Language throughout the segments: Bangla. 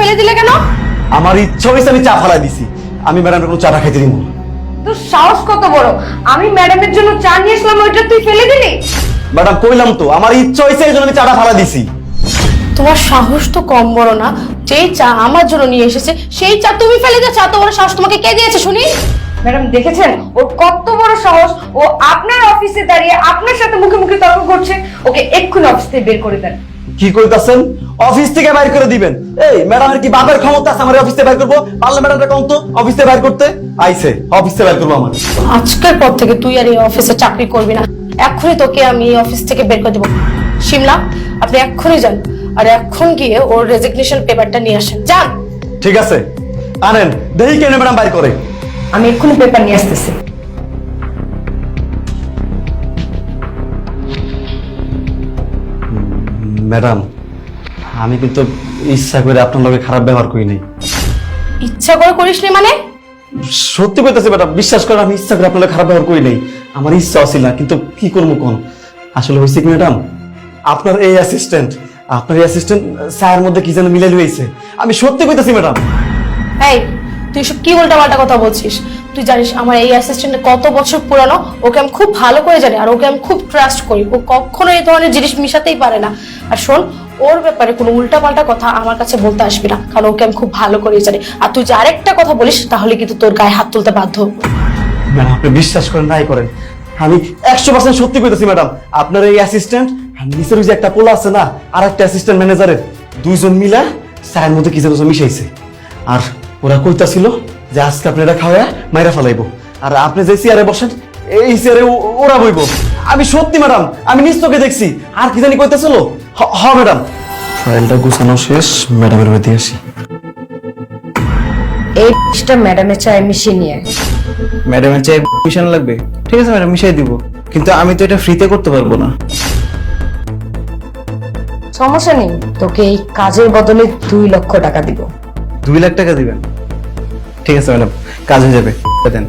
ফেলে দিলে কেন? আমার ইচ্ছা হয়েছে আমি চা ফালাই দিছি। আমি ম্যাডামের কোনো চাটা খাইতে দিব না। তোর সাহস কত বড়! আমি ম্যাডামের জন্য চা নিয়ে আসলাম, ওইটা তুই ফেলে দিলি? ম্যাডাম কইলাম তো আমার ইচ্ছা হয়েছে এই জন্য আমি চাটা ফালাই দিছি। তোমার সাহস তো কম বড় না। যেই চা আমার জন্য নিয়ে এসেছে সেই চা তুমি ফেলে দিয়েছো। এত বড় সাহস তোমাকে কে দিয়েছে শুনি? ম্যাডাম দেখেছেন ওর কত বড় সাহস? ও আপনার অফিসে দাঁড়িয়ে আপনার সাথে মুখে মুখে তর্ক করছে। ওকে এক্ষুনি অফিস থেকে বের করে দেন। কি কইতাছেন? অফিস থেকে বাইর করে দিবেন? এই ম্যাডামের কি বাপের ক্ষমতা আছে আমার অফিস থেকে বাইর করবো? পারলে ম্যাডামটা কোন তো অফিস থেকে বাইর করতে আইছে, অফিস থেকে বাইর করবো আমার। আজকের পর থেকে তুই আর এই অফিসে চাকরি করবি না। এক্ষুনি তোকে আমি এই অফিস থেকে বের করে দেবো। শিমলা, আপনি এক্ষুনি যান আর এখন গিয়ে ওর রেজিগনেশন পেপারটা নিয়ে আসেন। যান। ঠিক আছে, আনেন দেখি কেন ম্যাডাম বাইর করে। আমি এক্ষুনি পেপার নিয়ে আসতেছি। ম্যাডাম আমি কিন্তু ইচ্ছা করে আপনার লগে খারাপ ব্যবহার করি নাই। ইচ্ছা করে করিসনি মানে? সত্যি কইতাছি ম্যাডাম, বিশ্বাস করেন আমি ইচ্ছা করে আপনার লগে খারাপ ব্যবহার করি নাই। আমার ইচ্ছা ছিল না, কিন্তু কি করবো কোন। আসলে হয়েছে কি ম্যাডাম, আপনার এই অ্যাসিস্ট্যান্ট স্যারের মধ্যে কি যেন মিলে লইছে। আমি সত্যি কইতাছি ম্যাডাম। এই, তুই সব কি উল্টাপাল্টা কথা বলছিস? তুই জানিস আমার এই অ্যাসিস্ট্যান্ট কত বছর পুরানো? ওকে আমি খুব ভালো করে জানি আর ওকে আমি খুব ট্রাস্ট করি। ও কখনো এই ধরনের জিনিস মিশাতেই পারে না। আর শোন, ওর ব্যাপারে কোনো উল্টাপাল্টা কথা আমার কাছে বলতে আসবি না, কারণ ওকে আমি খুব ভালো করে জানি। আর তুই যে আরেকটা কথা বলিস তাহলে কিন্তু তোর গায়ে হাত তুলতে বাধ্য হবো। ম্যাডাম আপনি বিশ্বাস করেন নাই করেন, আমি 100% সত্যি কইতাছি ম্যাডাম। আপনার এই অ্যাসিস্ট্যান্ট আর নিচের ওই যে একটা পোলা আছে না, আর একটা অ্যাসিস্ট্যান্ট ম্যানেজারের, দুইজন মিলা চায়ের মধ্যে কি যেন মিশাইছে। আর ওরা কইতাছিল যে আজকে আপনি এটা খাওয়া মাইরা ফেলাইবো, আর আপনি যে চেয়ারে বসেন এই চেয়ারে ওরা বইব। আমি সত্যি ম্যাডাম, আমি নিজ চোখে দেখছি। আর কি জানি কইতাছিল। হ ম্যাডাম, ফাইলটা গুছানো শেষ, ম্যাডামের বাড়ি আসি। এই ডিশটা ম্যাডামের চায়ে মিশিয়ে নিয়ে। ম্যাডামের চাই মিশানো লাগবে? ঠিক আছে ম্যাডাম, মিশাই দিব, কিন্তু আমি তো এটা ফ্রিতে করতে পারবো না। সমস্যা নেই, তোকে এই কাজের বদলে 2 লক্ষ টাকা দিব। 2 লাখ টাকা দিবেন? ঠিক আছে ম্যাডাম, কাজ হয়ে যাবে, দেন।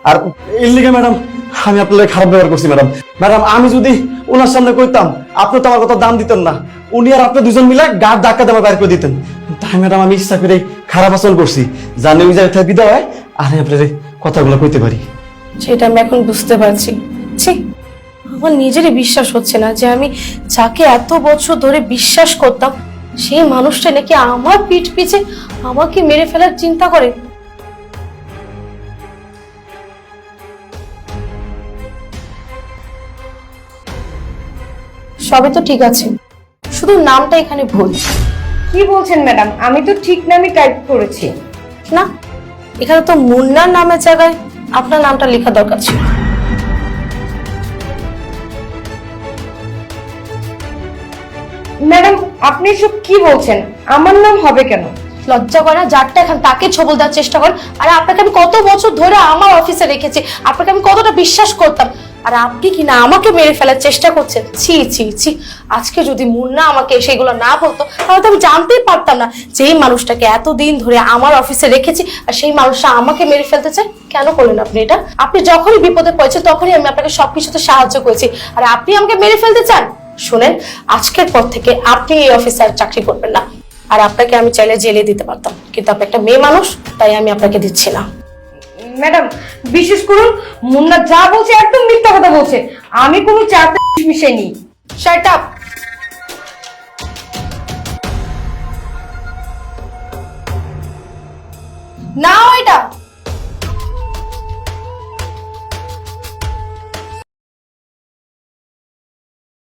আর এর লিগে ম্যাডাম আমি আপনাদের খারাপ ব্যবহার করছি ম্যাডাম। ম্যাডাম আমি যদি ওনার সামনে কইতাম আপনি তো আমার কথা দাম দিতেন না। উনি আর আপনি দুজন মিলে গাড় ধাক্কা দিয়ে বাইর করে দিতেন। তাই ম্যাডাম আমি ইচ্ছা করে খারাপ আচরণ করছি, জানি ওই জায়গায় বিদায় হয় আর আপনার কথাগুলো কইতে পারি। সেটা আমি এখন বুঝতে পারছি। ছি, আমার নিজেরই বিশ্বাস হচ্ছে না যে আমি যাকে এত বছর ধরে বিশ্বাস করতাম সেই মানুষটা নাকি আমার পিঠ পিছে আমাকে মেরে ফেলার চিন্তা করে। সবে তো ঠিক আছে, শুধু নামটা এখানে ভুল। কি বলছেন ম্যাডাম? আমি তো ঠিক নামই টাইপ করেছি। না, এখানে তো মুন্নার নামের জায়গায় আপনার নামটা লেখা দরকার ছিল। ম্যাডাম আপনি সব কি বলছেন? আমার নাম হবে কেন? লজ্জা করে না? যারটা এখন তাকে ছবল দেওয়ার চেষ্টা করেন। আরে আপনাকে আমি কত বছর ধরে আমার অফিসে রেখেছি, আপনাকে আমি কতটা বিশ্বাস করতাম, আর আপনি কি না আমাকে মেরে ফেলার চেষ্টা করছেন? ছি ছি ছি। আজকে যদি মুন্না আমাকে সেগুলো না বলতো তাহলে তো আমি জানতেই পারতাম না যে এই মানুষটাকে এতদিন ধরে আমার অফিসে রেখেছি আর সেই মানুষটা আমাকে মেরে ফেলতে চায়। কেন করলেন আপনি এটা? আপনি যখনই বিপদে পড়েছেন তখনই আমি আপনাকে সবকিছুতে সাহায্য করেছি, আর আপনি আমাকে মেরে ফেলতে চান? শুনেন, আজকের পর থেকে আপনি এই অফিসে আর চাকরি করবেন না। আর আপনাকে আমি চাইলে জেলে দিতে পারতাম, কিন্তু আপনি একটা মেয়ে মানুষ, তাই আমি আপনাকে দিচ্ছি না। ম্যাডাম বিশেষ করুন, মুন্না যা বলছে একদম মিথ্যা কথা বলছে। আমি কোনো চাতে মিশাইনি। Shut up. নাও